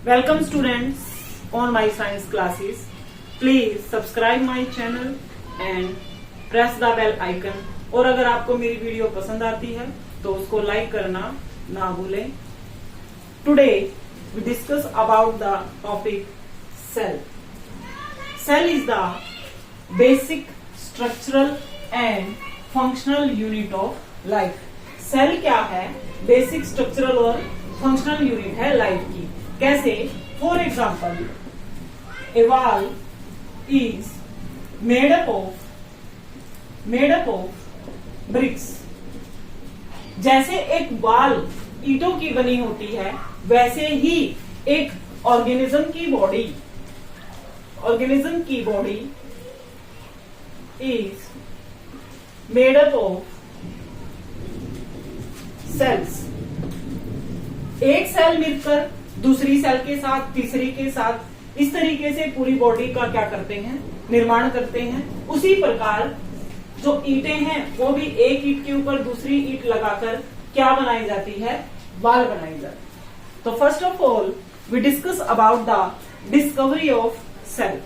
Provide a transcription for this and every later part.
Welcome students on my science classes. Please subscribe my channel and press the bell icon. और अगर आपको मेरी video पसंद आती है तो उसको लाइक करना ना भूलें. Today we discuss about the topic cell. Cell is the basic structural and functional unit of life. Cell क्या है? Basic structural और functional unit है लाइफ की. कैसे? For example A wall is made up of BRICS. जैसे एक wall ईंटों की बनी होती है वैसे ही एक ऑर्गेनिज्म की body is made up of cells. एक सेल मिलकर दूसरी सेल के साथ, तीसरी के साथ, इस तरीके से पूरी बॉडी का क्या करते हैं? निर्माण करते हैं. उसी प्रकार जो ईंटें हैं वो भी एक ईंट के ऊपर दूसरी ईंट लगाकर क्या बनाई जाती है? वॉल बनाई जाती है. तो first of all we discuss about the discovery of cell.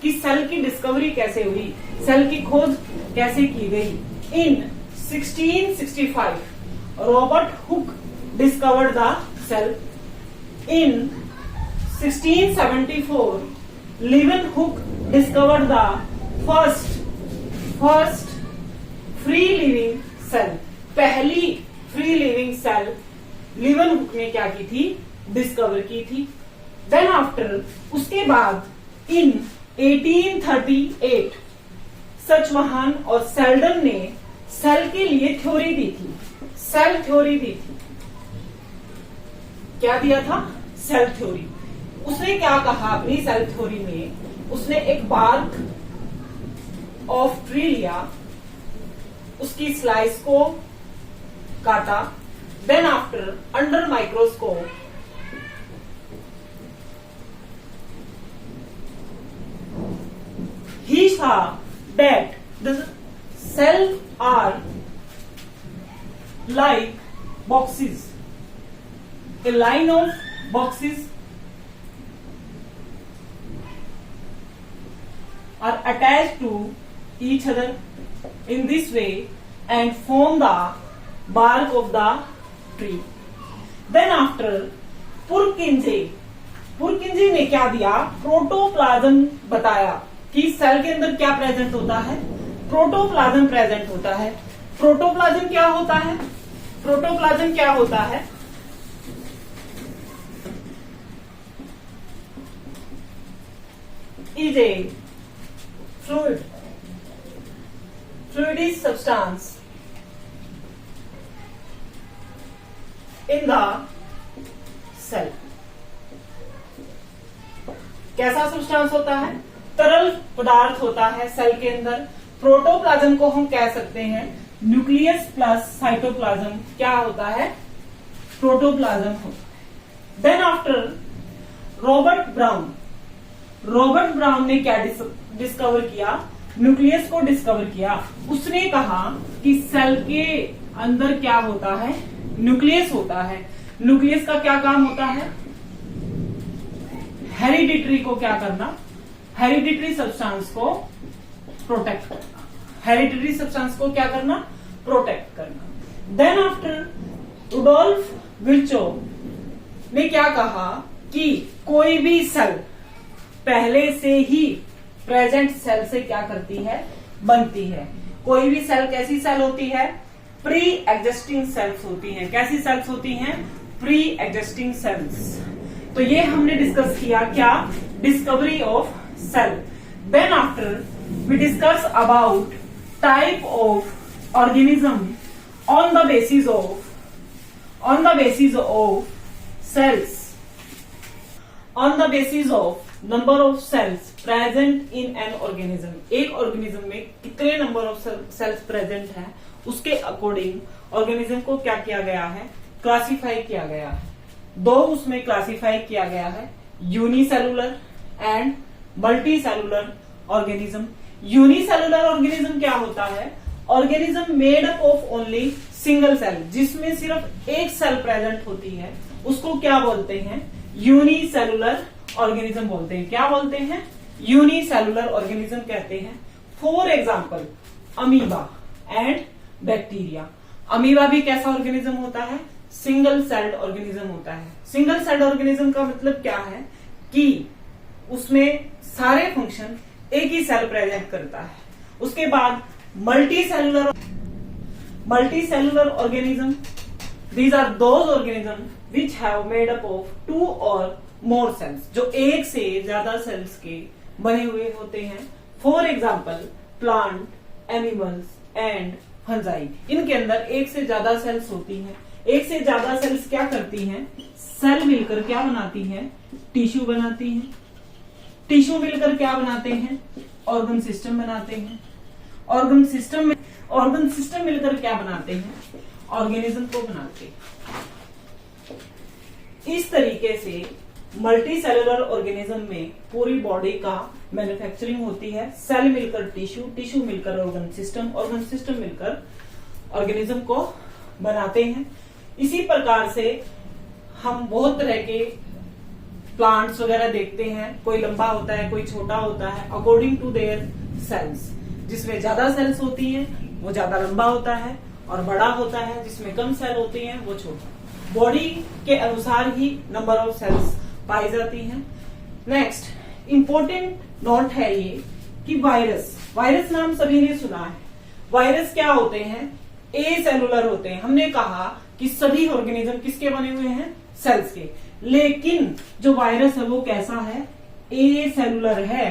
कि सेल की डिस्कवरी कैसे हुई, सेल की खोज कैसे की गई. In 1665 Robert Hooke discovered the cell. In 1674, Leeuwenhoek discovered the first free living cell. पहली फ्री लिविंग सेल लीवनहुक ने क्या की थी? डिस्कवर की थी. देन आफ्टर उसके बाद इन 1838 सचवहान और सेल्डन ने सेल के लिए थ्योरी दी थी. सेल थ्योरी दी थी. क्या दिया था? Cell theory. उसने क्या कहा अपनी सेल थ्योरी में? उसने एक बार्क ऑफ ट्री लिया, उसकी स्लाइस को काटा. Then after under microscope he saw that the cells are like boxes. A line of boxes are attached to each other in this way and form the bark of the tree. Then after पुरकिंजे ने क्या दिया? Protoplasm बताया कि cell के अंदर क्या present होता है? प्रोटोप्लाज्म प्रेजेंट होता है. प्रोटोप्लाज्म क्या होता है? प्रोटोप्लाज्म क्या होता है? Is a fluid substance in the cell. कैसा सब्सटेंस होता है? तरल पदार्थ होता है सेल के अंदर. प्रोटोप्लाज्म को हम कह सकते हैं न्यूक्लियस प्लस साइटोप्लाज्म. क्या होता है? प्रोटोप्लाज्म होता है. देन आफ्टर रॉबर्ट ब्राउन ने क्या डिस्कवर किया? न्यूक्लियस को डिस्कवर किया. उसने कहा कि सेल के अंदर क्या होता है? न्यूक्लियस होता है. न्यूक्लियस का क्या काम होता है? हेरिडिटरी को क्या करना? हेरिडिटरी सब्सटेंस को प्रोटेक्ट करना. हेरिडिटरी सब्सटेंस को क्या करना? प्रोटेक्ट करना. देन आफ्टर रुडोल्फ विर्चोव ने क्या कहा कि कोई भी सेल पहले से ही प्रेजेंट सेल से क्या करती है? बनती है. कोई भी सेल कैसी सेल होती है? प्री एग्जिस्टिंग सेल्स होती हैं. कैसी सेल्स होती हैं? Pre existing cells. तो ये हमने डिस्कस किया. क्या? Discovery of cell. Then after we discuss about type of organism on the basis of number of cells present in an organism. एक ऑर्गेनिज्म में कितने नंबर ऑफ सेल्स प्रेजेंट हैं उसके अकॉर्डिंग ऑर्गेनिज्म को क्या किया गया है? क्लासिफाई किया गया है. दो उसमें क्लासिफाई किया गया है, unicellular and multi cellular organism. Unicellular organism क्या होता है? Organism made up of only single cell, जिसमें सिर्फ एक सेल प्रेजेंट होती है, उसको क्या बोलते हैं? यूनिसेलुलर ऑर्गेनिज्म बोलते हैं। क्या बोलते हैं? यूनिसेलुलर ऑर्गेनिज्म कहते हैं। For example amoeba and bacteria. Amoeba भी कैसा ऑर्गेनिज्म होता है? सिंगल सेल्ड ऑर्गेनिज्म होता है। सिंगल सेल्ड ऑर्गेनिज्म का मतलब क्या है कि उसमें सारे फंक्शन एक ही सेल प्रेजेंट करता है। उसके बाद multicellular organism, these are those organism which have made up of 2 और मोर सेल्स, जो एक से ज्यादा सेल्स के बने हुए होते हैं। For example plant, animals and fungi. इनके अंदर एक से ज्यादा सेल्स होती हैं। एक से ज्यादा सेल्स क्या करती हैं? सेल मिलकर क्या बनाती हैं? टिश्यू बनाती हैं। टिश्यू मिलकर क्या बनाते हैं? ऑर्गन सिस्टम बनाते हैं। ऑर्गन सिस्टम मिलकर क्या बनाते हैं? ऑर्गेनिज्म को बनाते हैं। इस तरीके से मल्टी सेलुलर ऑर्गेनिज्म में पूरी बॉडी का मैन्युफैक्चरिंग होती है। सेल मिलकर टिश्यू, टिश्यू मिलकर ऑर्गन सिस्टम मिलकर ऑर्गेनिज्म को बनाते हैं। इसी प्रकार से हम बहुत तरह के प्लांट्स वगैरह देखते हैं। कोई लंबा होता है, कोई छोटा होता है, अकॉर्डिंग टू देयर सेल्स। जिसमें ज्यादा सेल्स होती हैं वो ज्यादा लंबा होता है, और बड़ा होता है जिसमें कम सेल होती हैं वो छोटा। बॉडी के अनुसार ही नंबर ऑफ सेल्स पाई जाती हैं। नेक्स्ट इंपॉर्टेंट नोट है ये कि वायरस नाम सभी ने सुना है। वायरस क्या होते हैं? ए सेलुलर होते हैं। हमने कहा कि सभी ऑर्गेनिज्म किसके बने हुए हैं? सेल्स के। लेकिन जो वायरस है वो कैसा है? ए सेलुलर है।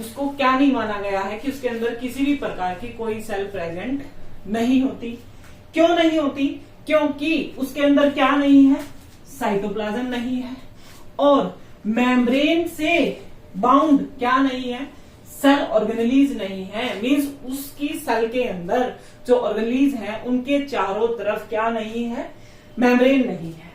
उसको क्या नहीं माना गया है कि उसके अंदर किसी भी प्रकार की कोई सेल प्रेजेंट नहीं होती। क्यों नहीं होती? क्योंकि उसके अंदर क्या नहीं है? साइटोप्लाज्म नहीं है, और मेम्ब्रेन से बाउंड क्या नहीं है? सेल ऑर्गेनेलीज नहीं है। मींस उसकी सेल के अंदर जो ऑर्गेनेलीज है उनके चारों तरफ क्या नहीं है? मेम्ब्रेन नहीं है।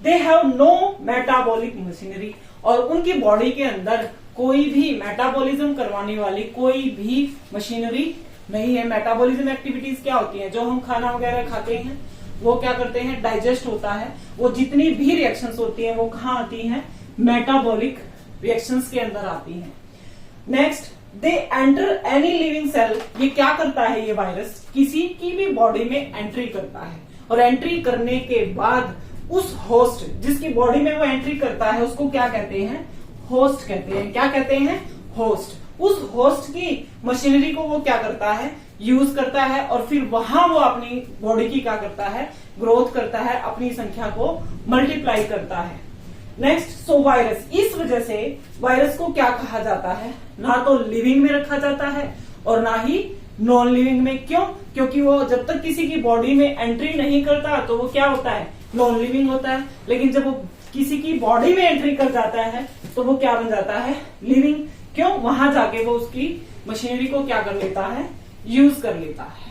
They have no metabolic machinery, और उनकी बॉडी के अंदर कोई भी मेटाबॉलिज्म करवाने वाली कोई भी मशीनरी नहीं है। मेटाबॉलिज्म एक्टिविटीज क्या होती हैं? जो हम खाना वगैरह खाते हैं वो क्या करते हैं? डाइजेस्ट होता है। वो जितनी भी रिएक्शंस होती हैं वो कहाँ आती हैं? मेटाबॉलिक रिएक्शंस के अंदर आती हैं। Next, they enter any living cell. ये क्या करता है? ये वायरस किसी की भी बॉडी में एंट्री करता है, और एंट्री करने के बाद उस होस्ट जिसकी बॉडी में वो एंट्री करता है उसको क्या कहते हैं? होस्ट कहते हैं। क्या कहते हैं? होस्ट। उस होस्ट की मशीनरी को वो क्या करता है? यूज करता है, और फिर वहां वो अपनी बॉडी की क्या करता है? ग्रोथ करता है, अपनी संख्या को मल्टीप्लाई करता है। नेक्स्ट, सो वायरस, इस वजह से वायरस को क्या कहा जाता है? ना तो लिविंग में रखा जाता है और ना ही नॉन लिविंग में। क्यों? क्योंकि वो जब तक किसी की बॉडी में एंट्री नहीं करता तो वो क्या होता है? नॉन लिविंग होता है। लेकिन जब वो किसी की बॉडी में एंट्री कर जाता है तो वो क्या बन जाता है? लिविंग। क्यों? वहां जाके वो उसकी मशीनरी को क्या कर लेता है? यूज कर लेता है।